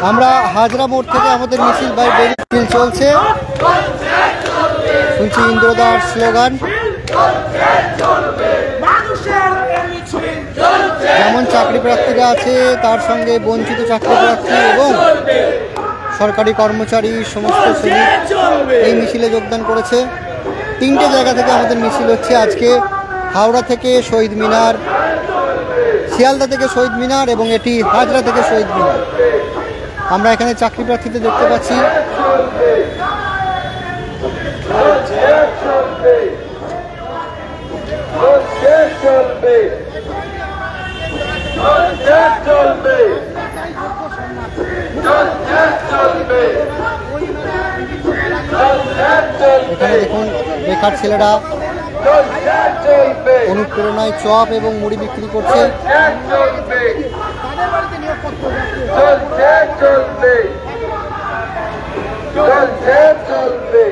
আমরা হাজরা মোড় থেকে আমাদের মিছিল মিছিল চলছে, শুনছি ইন্দ্রদার স্লোগান। যেমন চাকরি প্রার্থীরা আছে, তার সঙ্গে বঞ্চিত চাকরি প্রার্থী এবং সরকারি কর্মচারী, সমস্ত শ্রেণী এই মিছিলে যোগদান করেছে। 3টে জায়গা থেকে আমাদের মিছিল হচ্ছে আজকে। হাওড়া থেকে শহীদ মিনার, শিয়ালদা থেকে শহীদ মিনার এবং এটি হাজরা থেকে শহীদ মিনার। আমরা এখানে চাকরি প্রার্থীদের দেখতে পাচ্ছি। এখানে দেখুন বেকার ছেলেরা অনুপ্রেরণায় চপ এবং মুড়ি বিক্রি করছে। চলছে